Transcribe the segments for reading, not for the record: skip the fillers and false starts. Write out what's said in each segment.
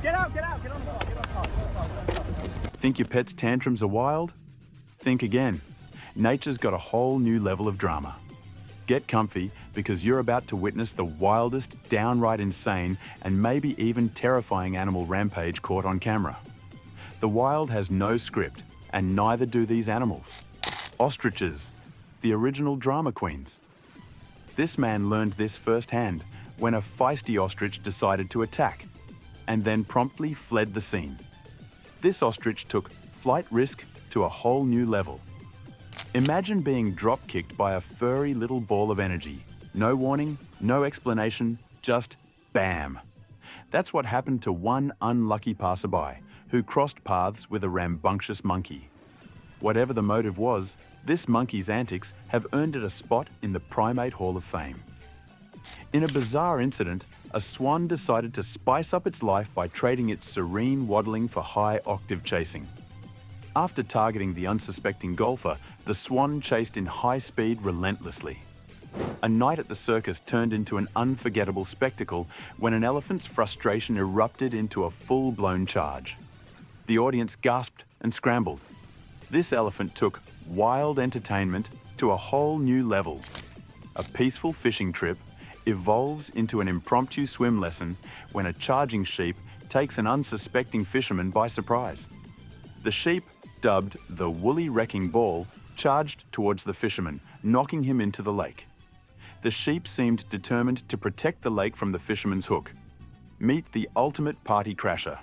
get out, get on the car, get on the car. Think your pet's tantrums are wild? Think again. Nature's got a whole new level of drama. Get comfy because you're about to witness the wildest, downright insane, and maybe even terrifying animal rampage caught on camera. The wild has no script, and neither do these animals. Ostriches, the original drama queens. This man learned this firsthand when a feisty ostrich decided to attack, and then promptly fled the scene. This ostrich took flight risk to a whole new level. Imagine being drop-kicked by a furry little ball of energy. No warning, no explanation, just bam. That's what happened to one unlucky passerby who crossed paths with a rambunctious monkey. Whatever the motive was, this monkey's antics have earned it a spot in the Primate Hall of Fame. In a bizarre incident, a swan decided to spice up its life by trading its serene waddling for high-octave chasing. After targeting the unsuspecting golfer, the swan chased in high speed relentlessly. A night at the circus turned into an unforgettable spectacle when an elephant's frustration erupted into a full-blown charge. The audience gasped and scrambled. This elephant took wild entertainment to a whole new level. A peaceful fishing trip evolves into an impromptu swim lesson when a charging sheep takes an unsuspecting fisherman by surprise. The sheep, dubbed the woolly wrecking ball, charged towards the fisherman, knocking him into the lake. The sheep seemed determined to protect the lake from the fisherman's hook. Meet the ultimate party crasher.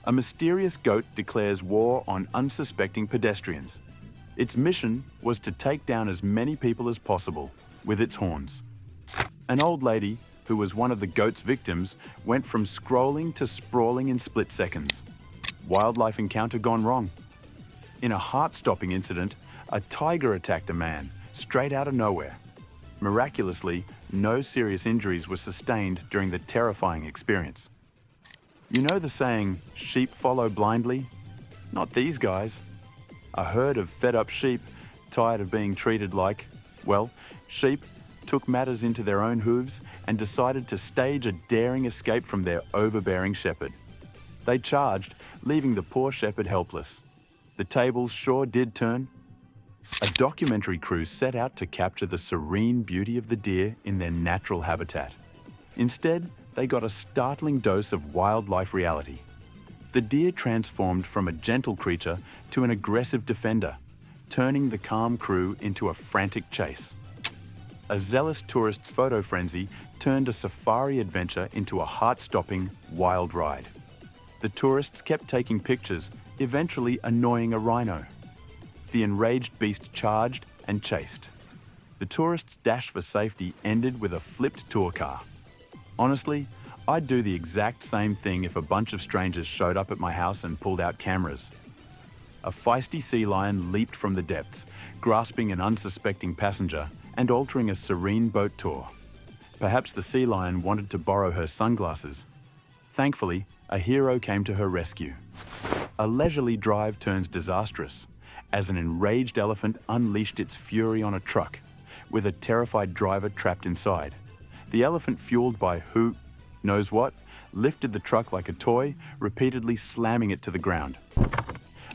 A mysterious goat declares war on unsuspecting pedestrians. Its mission was to take down as many people as possible with its horns. An old lady, who was one of the goat's victims, went from scrolling to sprawling in split seconds. Wildlife encounter gone wrong. In a heart-stopping incident, a tiger attacked a man straight out of nowhere. Miraculously, no serious injuries were sustained during the terrifying experience. You know the saying, sheep follow blindly? Not these guys. A herd of fed-up sheep, tired of being treated like, well, sheep, took matters into their own hooves and decided to stage a daring escape from their overbearing shepherd. They charged, leaving the poor shepherd helpless. The tables sure did turn. A documentary crew set out to capture the serene beauty of the deer in their natural habitat. Instead, they got a startling dose of wildlife reality. The deer transformed from a gentle creature to an aggressive defender, turning the calm crew into a frantic chase. A zealous tourist's photo frenzy turned a safari adventure into a heart-stopping, wild ride. The tourists kept taking pictures, eventually annoying a rhino. The enraged beast charged and chased. The tourists' dash for safety ended with a flipped tour car. Honestly, I'd do the exact same thing if a bunch of strangers showed up at my house and pulled out cameras. A feisty sea lion leaped from the depths, grasping an unsuspecting passenger and altering a serene boat tour. Perhaps the sea lion wanted to borrow her sunglasses. Thankfully, a hero came to her rescue. A leisurely drive turns disastrous as an enraged elephant unleashed its fury on a truck, with a terrified driver trapped inside. The elephant, fueled by who knows what, lifted the truck like a toy, repeatedly slamming it to the ground.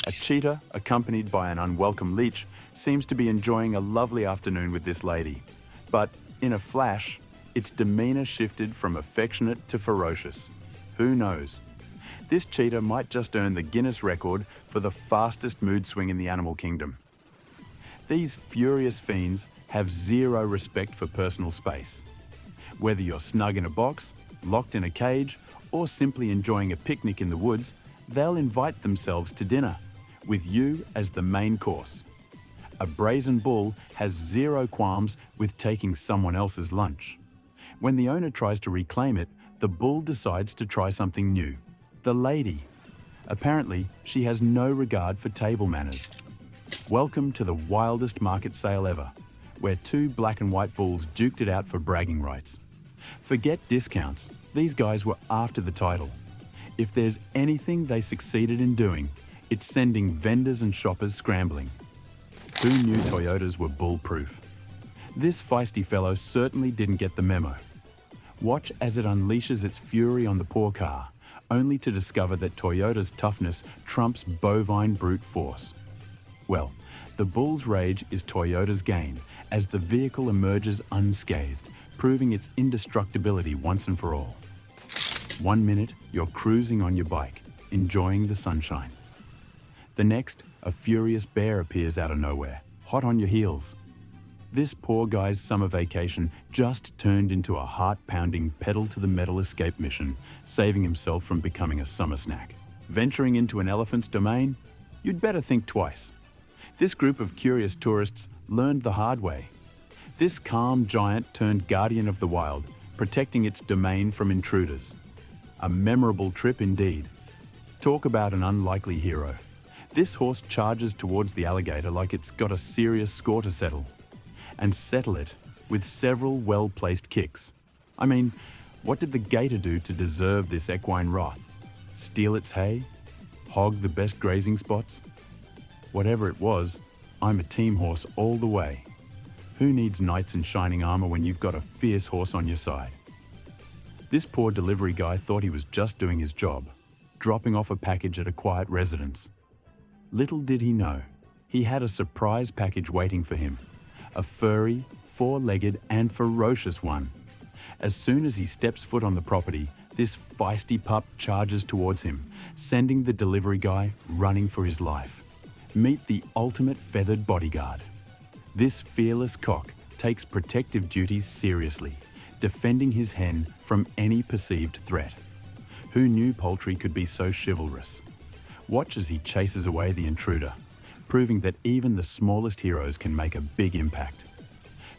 A cheetah, accompanied by an unwelcome leech, seems to be enjoying a lovely afternoon with this lady. But in a flash, its demeanor shifted from affectionate to ferocious. Who knows? This cheetah might just earn the Guinness record for the fastest mood swing in the animal kingdom. These furious fiends have zero respect for personal space. Whether you're snug in a box, locked in a cage, or simply enjoying a picnic in the woods, they'll invite themselves to dinner, with you as the main course. A brazen bull has zero qualms with taking someone else's lunch. When the owner tries to reclaim it, the bull decides to try something new. The lady. Apparently, she has no regard for table manners. Welcome to the wildest market sale ever, where two black and white bulls duked it out for bragging rights. Forget discounts, these guys were after the title. If there's anything they succeeded in doing, it's sending vendors and shoppers scrambling. Who knew Toyotas were bull-proof? This feisty fellow certainly didn't get the memo. Watch as it unleashes its fury on the poor car, only to discover that Toyota's toughness trumps bovine brute force. Well, the bull's rage is Toyota's gain as the vehicle emerges unscathed, proving its indestructibility once and for all. 1 minute, you're cruising on your bike, enjoying the sunshine. The next, a furious bear appears out of nowhere, hot on your heels. This poor guy's summer vacation just turned into a heart-pounding pedal-to-the-metal escape mission, saving himself from becoming a summer snack. Venturing into an elephant's domain? You'd better think twice. This group of curious tourists learned the hard way. This calm giant turned guardian of the wild, protecting its domain from intruders. A memorable trip indeed. Talk about an unlikely hero. This horse charges towards the alligator like it's got a serious score to settle. And settle it with several well-placed kicks. I mean, what did the gator do to deserve this equine wrath? Steal its hay? Hog the best grazing spots? Whatever it was, I'm a team horse all the way. Who needs knights in shining armor when you've got a fierce horse on your side? This poor delivery guy thought he was just doing his job, dropping off a package at a quiet residence. Little did he know, he had a surprise package waiting for him. A furry, four-legged and ferocious one. As soon as he steps foot on the property, this feisty pup charges towards him, sending the delivery guy running for his life. Meet the ultimate feathered bodyguard. This fearless cock takes protective duties seriously, defending his hen from any perceived threat. Who knew poultry could be so chivalrous? Watch as he chases away the intruder, proving that even the smallest heroes can make a big impact.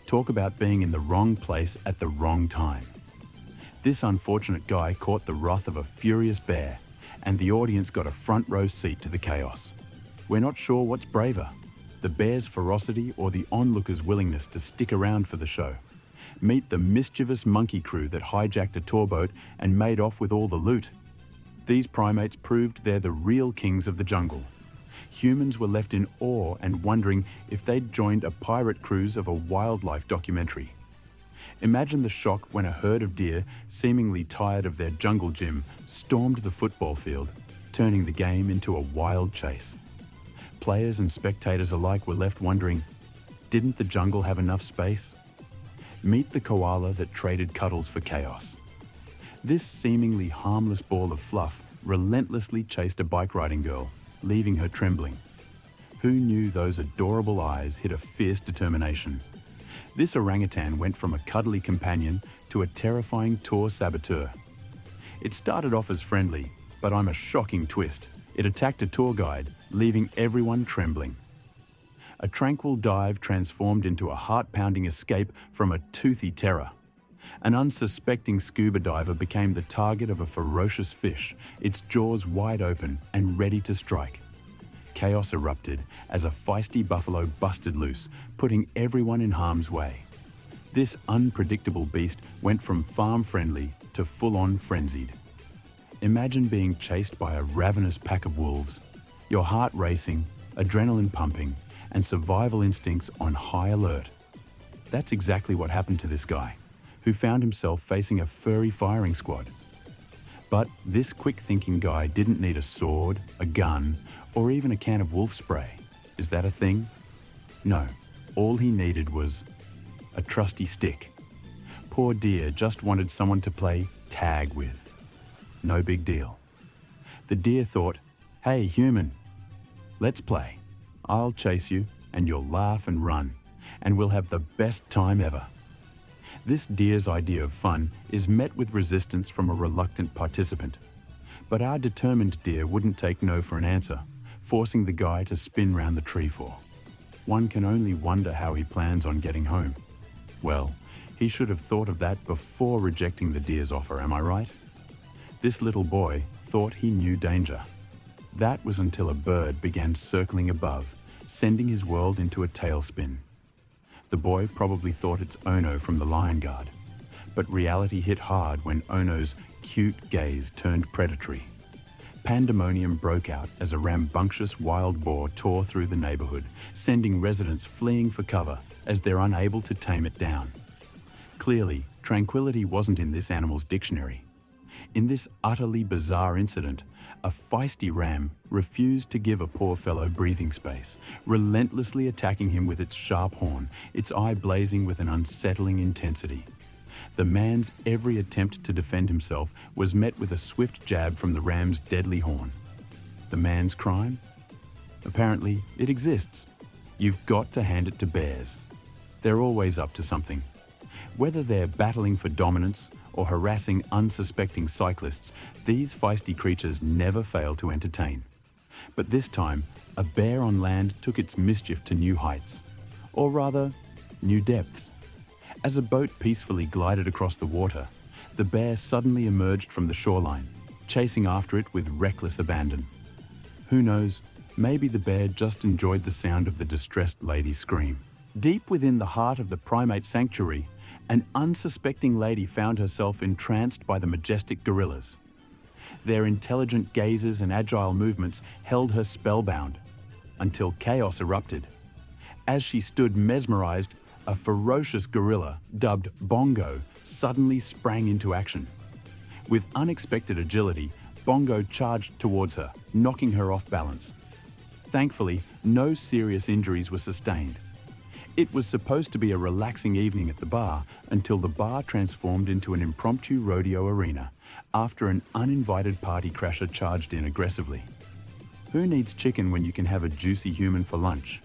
Talk about being in the wrong place at the wrong time. This unfortunate guy caught the wrath of a furious bear, and the audience got a front row seat to the chaos. We're not sure what's braver, the bear's ferocity or the onlookers' willingness to stick around for the show. Meet the mischievous monkey crew that hijacked a tour boat and made off with all the loot. These primates proved they're the real kings of the jungle. Humans were left in awe and wondering if they'd joined a pirate cruise of a wildlife documentary. Imagine the shock when a herd of deer, seemingly tired of their jungle gym, stormed the football field, turning the game into a wild chase. Players and spectators alike were left wondering, didn't the jungle have enough space? Meet the koala that traded cuddles for chaos. This seemingly harmless ball of fluff relentlessly chased a bike riding girl, leaving her trembling. Who knew those adorable eyes hid a fierce determination? This orangutan went from a cuddly companion to a terrifying tour saboteur. It started off as friendly, but I'm a shocking twist. It attacked a tour guide, leaving everyone trembling. A tranquil dive transformed into a heart-pounding escape from a toothy terror. An unsuspecting scuba diver became the target of a ferocious fish, its jaws wide open and ready to strike. Chaos erupted as a feisty buffalo busted loose, putting everyone in harm's way. This unpredictable beast went from farm-friendly to full-on frenzied. Imagine being chased by a ravenous pack of wolves, your heart racing, adrenaline pumping, and survival instincts on high alert. That's exactly what happened to this guy, who found himself facing a furry firing squad. But this quick-thinking guy didn't need a sword, a gun, or even a can of wolf spray. Is that a thing? No, all he needed was a trusty stick. Poor deer just wanted someone to play tag with. No big deal. The deer thought, hey human, let's play. I'll chase you and you'll laugh and run, and we'll have the best time ever. This deer's idea of fun is met with resistance from a reluctant participant. But our determined deer wouldn't take no for an answer, forcing the guy to spin round the tree for. One can only wonder how he plans on getting home. Well, he should have thought of that before rejecting the deer's offer, am I right? This little boy thought he knew danger. That was until a bird began circling above, sending his world into a tailspin. The boy probably thought it's Ono from the Lion Guard, but reality hit hard when Ono's cute gaze turned predatory. Pandemonium broke out as a rambunctious wild boar tore through the neighborhood, sending residents fleeing for cover as they're unable to tame it down. Clearly, tranquility wasn't in this animal's dictionary. In this utterly bizarre incident, a feisty ram refused to give a poor fellow breathing space, relentlessly attacking him with its sharp horn, its eye blazing with an unsettling intensity. The man's every attempt to defend himself was met with a swift jab from the ram's deadly horn. The man's crime? Apparently, it exists. You've got to hand it to bears. They're always up to something. Whether they're battling for dominance or harassing unsuspecting cyclists, these feisty creatures never fail to entertain. But this time, a bear on land took its mischief to new heights. Or rather, new depths. As a boat peacefully glided across the water, the bear suddenly emerged from the shoreline, chasing after it with reckless abandon. Who knows, maybe the bear just enjoyed the sound of the distressed lady's scream. Deep within the heart of the primate sanctuary, an unsuspecting lady found herself entranced by the majestic gorillas. Their intelligent gazes and agile movements held her spellbound, until chaos erupted. As she stood mesmerized, a ferocious gorilla, dubbed Bongo, suddenly sprang into action. With unexpected agility, Bongo charged towards her, knocking her off balance. Thankfully, no serious injuries were sustained. It was supposed to be a relaxing evening at the bar until the bar transformed into an impromptu rodeo arena after an uninvited party crasher charged in aggressively. Who needs chicken when you can have a juicy human for lunch?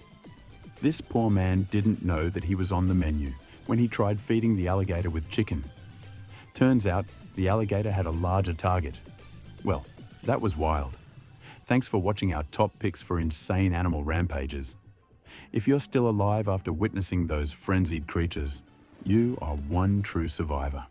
This poor man didn't know that he was on the menu when he tried feeding the alligator with chicken. Turns out the alligator had a larger target. Well, that was wild. Thanks for watching our top picks for insane animal rampages. If you're still alive after witnessing those frenzied creatures, you are one true survivor.